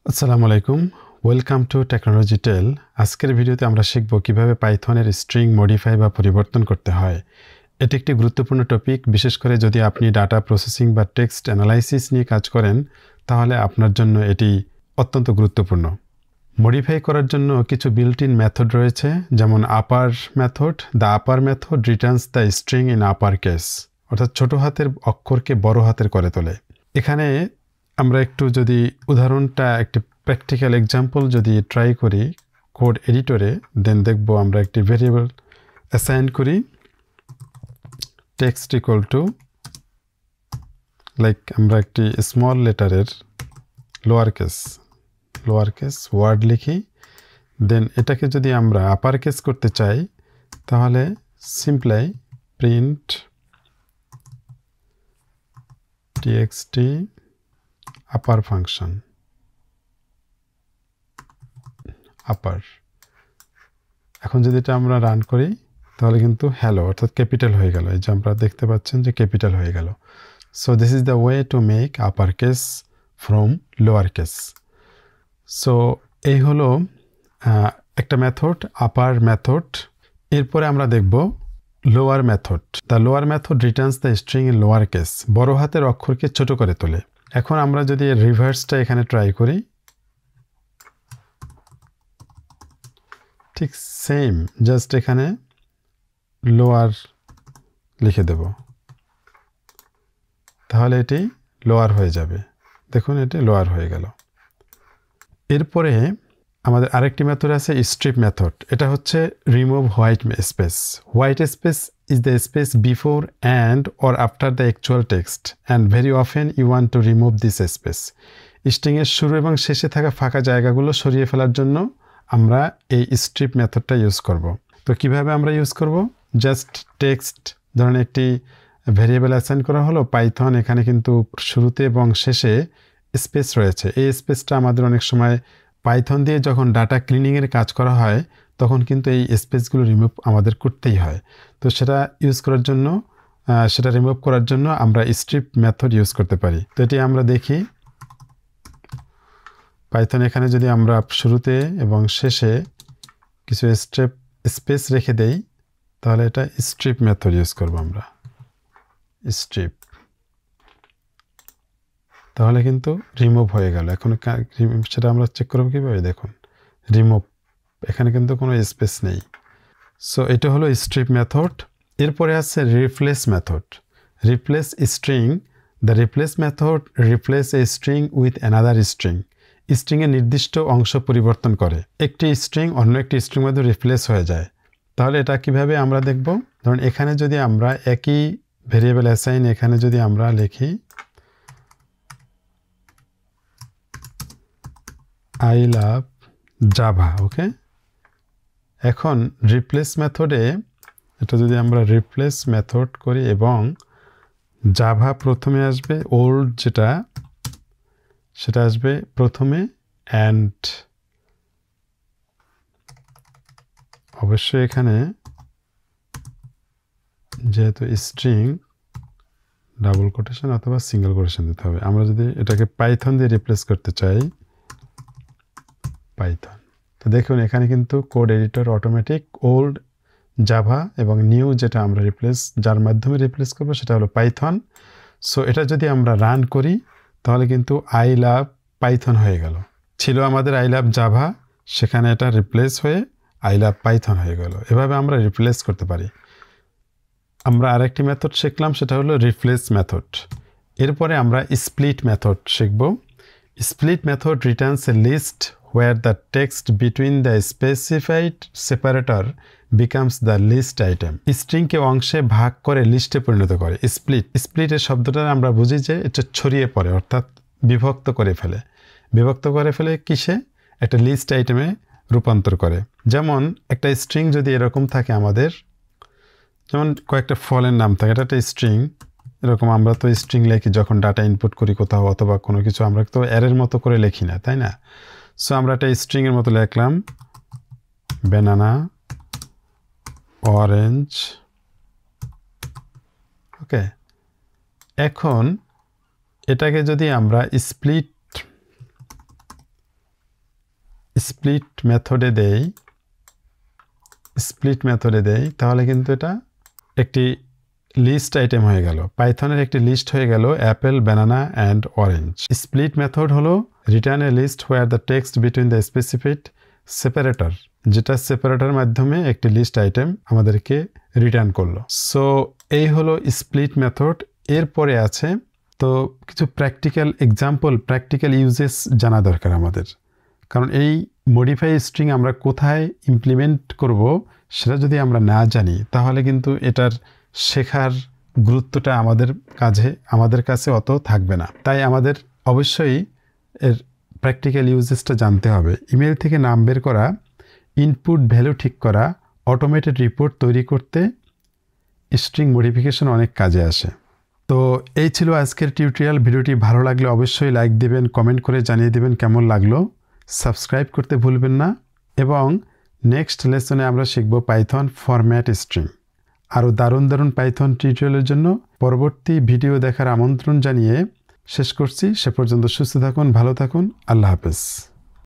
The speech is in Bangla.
আসসালামু আলাইকুম ওয়েলকাম টু টেকনোলজি টেল আজকের ভিডিওতে আমরা শিখব কিভাবে পাইথনের স্ট্রিং মডিফাই বা পরিবর্তন করতে হয় এটি একটি গুরুত্বপূর্ণ টপিক বিশেষ করে যদি আপনি ডাটা প্রসেসিং বা টেক্সট অ্যানালাইসিস নিয়ে কাজ করেন তাহলে আপনার জন্য এটি অত্যন্ত গুরুত্বপূর্ণ মডিফাই করার জন্য কিছু বিল্ট ইন মেথড রয়েছে যেমন upper method the upper method returns the string in upper case অর্থাৎ ছোট হাতের অক্ষরকে বড় হাতের করে তোলে এখানে আমরা একটু যদি উদাহরণটা একটি প্র্যাকটিক্যাল এক্সাম্পল যদি ট্রাই করি কোড এডিটরে দেন দেখব আমরা একটি ভেরিয়েবল অ্যাসাইন করি টেক্সট ইকুয়াল টু লাইক আমরা একটি স্মল লেটারের লোয়ার কেস ওয়ার্ড লিখি দেন এটাকে যদি আমরা আপার কেস করতে চাই তাহলে সিম্পলি প্রিন্ট txt আপার ফাংশন আপার এখন যদি এটা আমরা রান করি তাহলে কিন্তু হ্যালো অর্থাৎ ক্যাপিটাল হয়ে গেল এই যে আমরা দেখতে পাচ্ছেন যে ক্যাপিটাল হয়ে গেল so this is the way to make upper case from lower case so এই হলো একটা মেথড আপার মেথড এরপরে আমরা দেখব lower method the lower method returns the string in lower case বড় হাতের অক্ষরকে ছোট করে তোলে এখন আমরা যদি রিভার্সটা এখানে ট্রাই করি ঠিক সেম জাস্ট এখানে লোয়ার লিখে দেব তাহলে এটি লোয়ার হয়ে যাবে দেখুন এটি লোয়ার হয়ে গেল এরপরে আমাদের আরেকটি মেথড আছে স্ট্রিপ মেথড এটা হচ্ছে remove white space is the space before and or after the actual text and very often you want to remove this space string এর শুরু এবং শেষে থাকা ফাঁকা জায়গাগুলো সরিয়ে ফেলার জন্য আমরা এই স্ট্রিপ মেথডটা ইউজ করব তো কিভাবে আমরা ইউজ করব জাস্ট টেক্সট ধরুন একটি ভেরিয়েবল অ্যাসাইন করা হলো পাইথন এখানে কিন্তু শুরুতে এবং শেষে স্পেস রয়েছে এই স্পেসটা আমাদের অনেক সময় পাইথন দিয়ে যখন ডাটা ক্লিনিংয়ের কাজ করা হয় তখন কিন্তু এই স্পেসগুলো রিমুভ আমাদের করতেই হয় তো সেটা ইউজ করার জন্য সেটা রিমুভ করার জন্য আমরা স্ট্রিপ মেথড ইউজ করতে পারি তো এটি আমরা দেখি পাইথন এখানে যদি আমরা শুরুতে এবং শেষে কিছু স্পেস রেখে দেই তাহলে এটা স্ট্রিপ মেথড ইউজ করব আমরা স্ট্রিপ তাহলে কিন্তু রিমুভ হয়ে গেল এখন সেটা আমরা চেক করব কীভাবে দেখুন রিমুভ এখানে কিন্তু কোনো স্পেস নেই সো এটা হলো স্ট্রিপ মেথড এরপরে আছে replace method replace string the replace method replace a string with another স্ট্রিংয়ের নির্দিষ্ট অংশ পরিবর্তন করে একটি স্ট্রিং অন্য একটি স্ট্রিং মধ্যে রিপ্লেস হয়ে যায় তাহলে এটা কিভাবে আমরা দেখব ধরুন এখানে যদি আমরা একই ভেরিয়েবল অ্যাসাইন এখানে যদি আমরা লিখি আই লাভ জাভা ওকে এখন রিপ্লেস মেথডে এটা যদি আমরা রিপ্লেস মেথড করি এবং জাভা প্রথমে আসবে ওল্ড যেটা সেটা আসবে প্রথমে অ্যান্ড অবশ্যই এখানে যেহেতু স্ট্রিং ডাবল কোটেশন অথবা সিঙ্গেল কোটেশন দিতে হবে আমরা যদি এটাকে পাইথন দিয়ে রিপ্লেস করতে চাই পাইথন তো দেখুন এখানে কিন্তু code editor automatic old Java এবং নিউ যেটা আমরা যার মাধ্যমে রিপ্লেস করবো সেটা হলো পাইথন সো এটা যদি আমরা রান করি তাহলে কিন্তু আই লাভ পাইথন হয়ে গেল ছিল আমাদের আই লাভ জাভা সেখানে এটা রিপ্লেস হয়ে আই লাভ পাইথন হয়ে গেল এভাবে আমরা রিপ্লেস করতে পারি আমরা আরেকটি মেথড শিখলাম সেটা হলো রিপ্লেস মেথড এরপরে আমরা স্প্লিট মেথড শিখব split method returns a list where the text between the specified separator becomes the list item স্ট্রিংকে অংশে ভাগ করে লিস্টে পরিণত করে স্প্লিটের শব্দটা আমরা বুঝি যে এটা ছড়িয়ে পড়ে অর্থাৎ বিভক্ত করে ফেলে কিসে একটা লিস্ট আইটেমে রূপান্তর করে যেমন একটা স্ট্রিং যদি এরকম থাকে আমাদের যেমন কয়েকটা ফলের নাম থাকে এটা একটা স্ট্রিং এরকম আমরা তো স্ট্রিং লিখি যখন ডাটা ইনপুট করি কোথাও অথবা কোনো কিছু আমরা তো অ্যারের মতো করে লিখি না তাই না সো আমরা একটা স্ট্রিংয়ের মতো লিখলাম ব্যানানা অরেঞ্জ ওকে এখন এটাকে যদি আমরা স্প্লিট স্প্লিট মেথডে দেই তাহলে কিন্তু এটা একটি লিস্ট আইটেম হয়ে গেল, পাইথনের একটি লিস্ট হয়ে গেল apple, banana and orange. Split method হলো return a list where the text between the specified separator, যেটা সেপারেটরের মাধ্যমে একটি লিস্ট আইটেম আমাদেরকে রিটার্ন করলো। সো এই হলো স্প্লিট মেথড। এরপরে আছে তো কিছু প্র্যাকটিক্যাল এক্সাম্পল, প্র্যাকটিক্যাল ইউজেস জানা দরকার আমাদের, কারণ এই মডিফাই স্ট্রিং আমরা কোথায় ইমপ্লিমেন্ট করব সেটা যদি আমরা না জানি তাহলে কিন্তু এটার শেখার গুরুত্বটা আমাদের কাছে অত থাকবে না। তাই আমাদের অবশ্যই এর প্র্যাকটিক্যাল ইউজেসটা জানতে হবে। ইমেল থেকে নাম বের করা, ইনপুট ভ্যালু ঠিক করা, অটোমেটেড রিপোর্ট তৈরি করতে স্ট্রিং মডিফিকেশন অনেক কাজে আসে। তো এই ছিল আজকের টিউটোরিয়াল। ভিডিওটি ভালো লাগলে অবশ্যই লাইক দিবেন, কমেন্ট করে জানিয়ে দিবেন কেমন লাগলো, সাবস্ক্রাইব করতে ভুলবেন না। এবং নেক্সট লেসনে আমরা শিখব পাইথন ফরম্যাট স্ট্রিং। আরও দারুণ দারুণ পাইথন টিউটোরিয়ালের জন্য পরবর্তী ভিডিও দেখার আমন্ত্রণ জানিয়ে শেষ করছি। সে পর্যন্ত সুস্থ থাকুন, ভালো থাকুন, আল্লাহ হাফেজ।